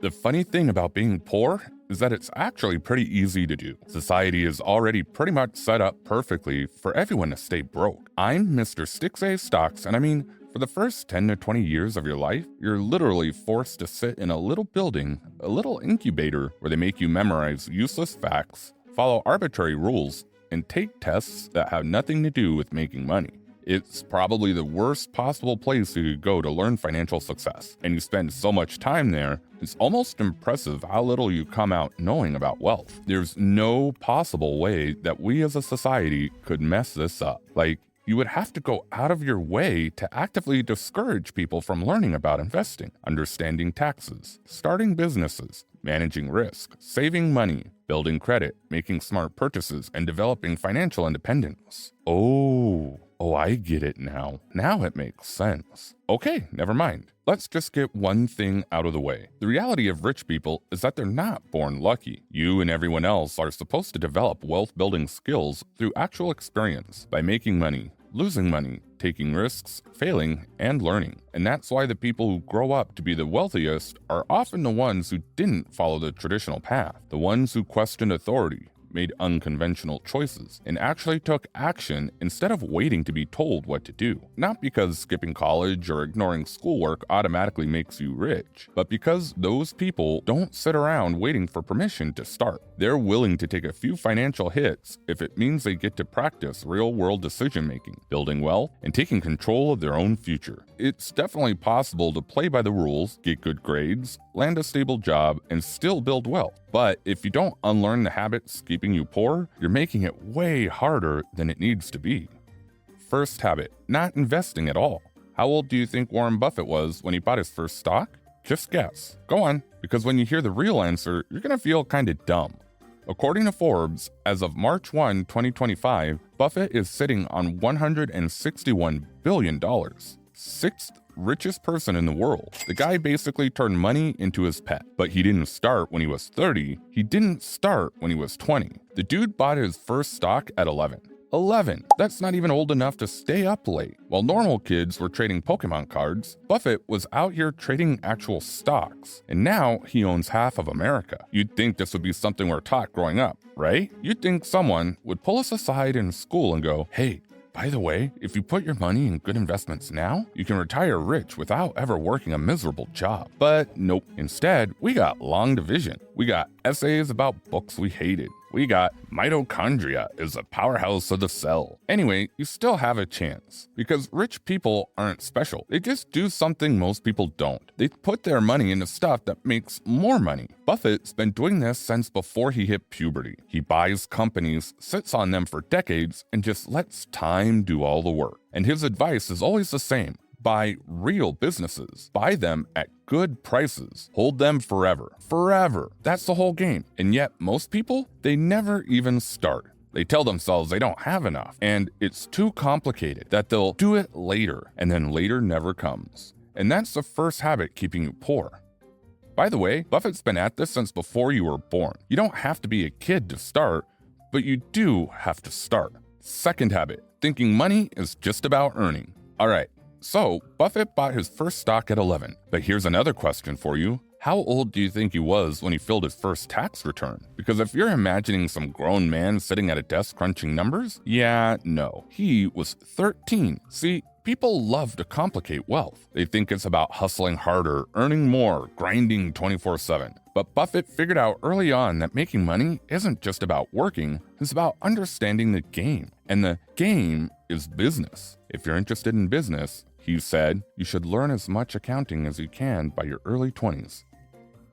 The funny thing about being poor is that it's actually pretty easy to do. Society is already pretty much set up perfectly for everyone to stay broke. I'm Mr. Sticks A Stocks, and I mean, for the first 10 to 20 years of your life, you're literally forced to sit in a little building, a little incubator, where they make you memorize useless facts, follow arbitrary rules, and take tests that have nothing to do with making money. It's probably the worst possible place you could go to learn financial success, and you spend so much time there, it's almost impressive how little you come out knowing about wealth. There's no possible way that we as a society could mess this up. Like, you would have to go out of your way to actively discourage people from learning about investing, understanding taxes, starting businesses, managing risk, saving money, building credit, making smart purchases, and developing financial independence. Oh, I get it now. Now it makes sense. Okay, never mind. Let's just get one thing out of the way. The reality of rich people is that they're not born lucky. You and everyone else are supposed to develop wealth-building skills through actual experience by making money, losing money, taking risks, failing, and learning. And that's why the people who grow up to be the wealthiest are often the ones who didn't follow the traditional path, the ones who questioned authority, made unconventional choices, and actually took action instead of waiting to be told what to do. Not because skipping college or ignoring schoolwork automatically makes you rich, but because those people don't sit around waiting for permission to start. They're willing to take a few financial hits if it means they get to practice real-world decision-making, building wealth, and taking control of their own future. It's definitely possible to play by the rules, get good grades, land a stable job, and still build wealth. But if you don't unlearn the habits keeping you poor, you're making it way harder than it needs to be. First habit, not investing at all. How old do you think Warren Buffett was when he bought his first stock? Just guess. Go on, because when you hear the real answer, you're gonna feel kinda dumb. According to Forbes, as of March 1, 2025, Buffett is sitting on $161 billion. Sixth richest person in the world. The guy basically turned money into his pet. But he didn't start when he was 30. He didn't start when he was 20. The dude bought his first stock at 11. 11. That's not even old enough to stay up late. While normal kids were trading Pokemon cards, Buffett was out here trading actual stocks. And now he owns half of America. You'd think this would be something we're taught growing up, right? You'd think someone would pull us aside in school and go, "Hey, by the way, if you put your money in good investments now, you can retire rich without ever working a miserable job." But nope. Instead, we got long division. We got essays about books we hated. We got mitochondria is a powerhouse of the cell. Anyway, you still have a chance because rich people aren't special. They just do something most people don't. They put their money into stuff that makes more money. Buffett's been doing this since before he hit puberty. He buys companies, sits on them for decades, and just lets time do all the work. And his advice is always the same. Buy real businesses. Buy them at good prices. Hold them forever. Forever. That's the whole game. And yet, most people, they never even start. They tell themselves they don't have enough, and it's too complicated, that they'll do it later, and then later never comes. And that's the first habit keeping you poor. By the way, Buffett's been at this since before you were born. You don't have to be a kid to start, but you do have to start. Second habit, thinking money is just about earning. All right. So, Buffett bought his first stock at 11. But here's another question for you. How old do you think he was when he filled his first tax return? Because if you're imagining some grown man sitting at a desk crunching numbers, yeah, no. He was 13. See, people love to complicate wealth. They think it's about hustling harder, earning more, grinding 24/7. But Buffett figured out early on that making money isn't just about working, it's about understanding the game. And the game is business. If you're interested in business, he said, you should learn as much accounting as you can by your early 20s.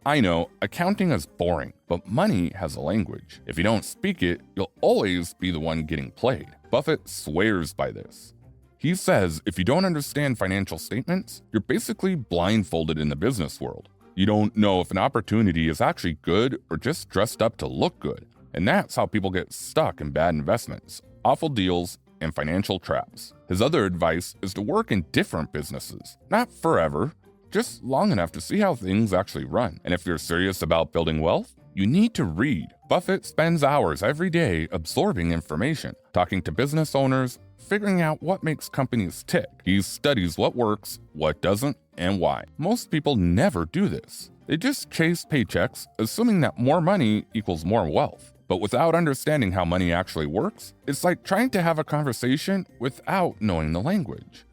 I know, accounting is boring, but money has a language. If you don't speak it, you'll always be the one getting played. Buffett swears by this. He says if you don't understand financial statements, you're basically blindfolded in the business world. You don't know if an opportunity is actually good or just dressed up to look good. And that's how people get stuck in bad investments, awful deals, and financial traps. His other advice is to work in different businesses. Not forever, just long enough to see how things actually run. And if you're serious about building wealth, you need to read. Buffett spends hours every day absorbing information, talking to business owners, figuring out what makes companies tick. He studies what works, what doesn't, and why. Most people never do this. They just chase paychecks, assuming that more money equals more wealth. But without understanding how money actually works, it's like trying to have a conversation without knowing the language.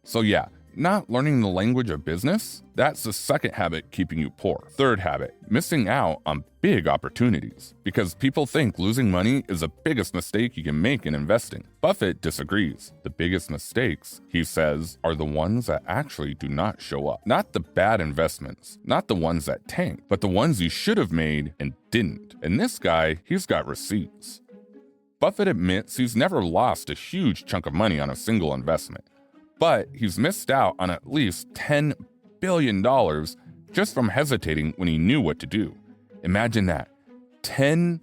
So yeah, not learning the language of business, that's the second habit keeping you poor. Third habit, missing out on big opportunities. Because people think losing money is the biggest mistake you can make in investing. Buffett disagrees. The biggest mistakes, he says, are the ones that actually do not show up. Not the bad investments, not the ones that tank, but the ones you should have made and didn't. And this guy, he's got receipts. Buffett admits he's never lost a huge chunk of money on a single investment. But he's missed out on at least $10 billion just from hesitating when he knew what to do. Imagine that. $10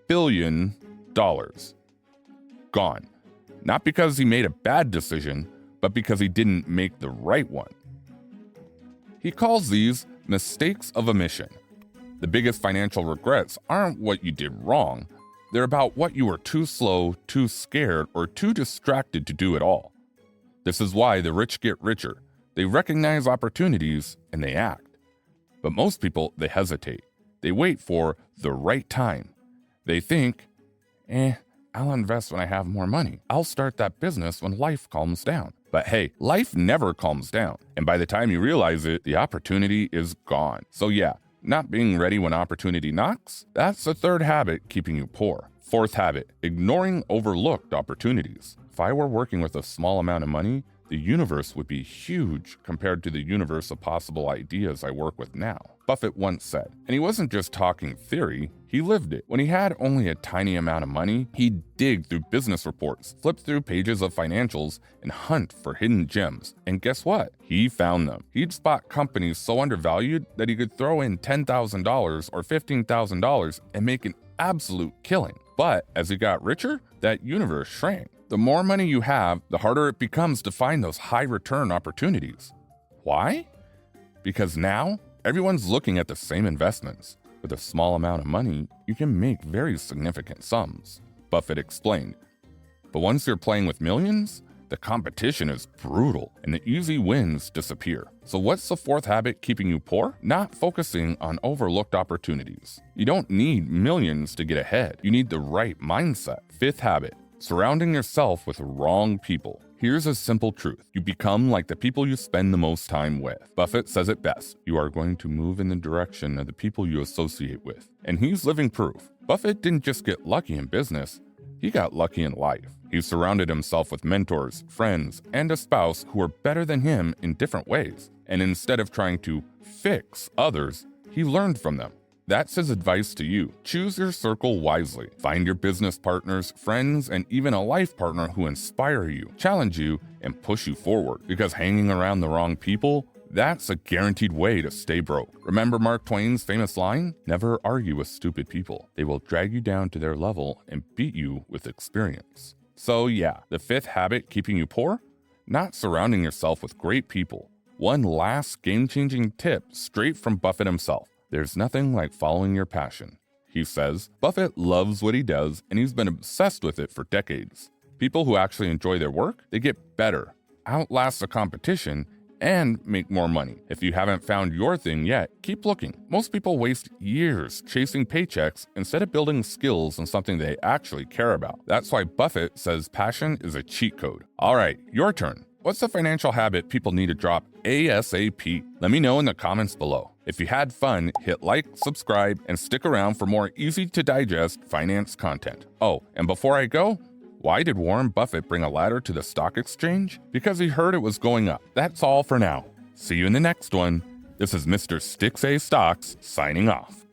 billion gone. Not because he made a bad decision, but because he didn't make the right one. He calls these mistakes of omission. The biggest financial regrets aren't what you did wrong. They're about what you were too slow, too scared, or too distracted to do at all. This is why the rich get richer. They recognize opportunities and they act. But most people, they hesitate. They wait for the right time. They think, I'll invest when I have more money. I'll start that business when life calms down. But hey, life never calms down. And by the time you realize it, the opportunity is gone. So yeah, not being ready when opportunity knocks, that's the third habit keeping you poor. Fourth habit, ignoring overlooked opportunities. If I were working with a small amount of money, the universe would be huge compared to the universe of possible ideas I work with now. Buffett once said, and he wasn't just talking theory, he lived it. When he had only a tiny amount of money, he'd dig through business reports, flip through pages of financials, and hunt for hidden gems. And guess what? He found them. He'd spot companies so undervalued that he could throw in $10,000 or $15,000 and make an absolute killing. But as he got richer, that universe shrank. The more money you have, the harder it becomes to find those high return opportunities. Why? Because now everyone's looking at the same investments. With a small amount of money, you can make very significant sums, Buffett explained. But once you're playing with millions, the competition is brutal and the easy wins disappear. So what's the fourth habit keeping you poor? Not focusing on overlooked opportunities. You don't need millions to get ahead. You need the right mindset. Fifth habit, surrounding yourself with wrong people. Here's a simple truth. You become like the people you spend the most time with. Buffett says it best. You are going to move in the direction of the people you associate with. And he's living proof. Buffett didn't just get lucky in business, he got lucky in life. He surrounded himself with mentors, friends, and a spouse who were better than him in different ways. And instead of trying to fix others, he learned from them. That's his advice to you. Choose your circle wisely. Find your business partners, friends, and even a life partner who inspire you, challenge you, and push you forward. Because hanging around the wrong people, that's a guaranteed way to stay broke. Remember Mark Twain's famous line? Never argue with stupid people. They will drag you down to their level and beat you with experience. So yeah, the fifth habit keeping you poor? Not surrounding yourself with great people. One last game-changing tip straight from Buffett himself. There's nothing like following your passion. He says Buffett loves what he does and he's been obsessed with it for decades. People who actually enjoy their work, they get better, outlast the competition, and make more money. If you haven't found your thing yet, keep looking. Most people waste years chasing paychecks instead of building skills in something they actually care about. That's why Buffett says passion is a cheat code. All right, your turn. What's the financial habit people need to drop ASAP? Let me know in the comments below. If you had fun, hit like, subscribe, and stick around for more easy-to-digest finance content. Oh, and before I go, why did Warren Buffett bring a ladder to the stock exchange? Because he heard it was going up. That's all for now. See you in the next one. This is Mr. Stix A Stocks signing off.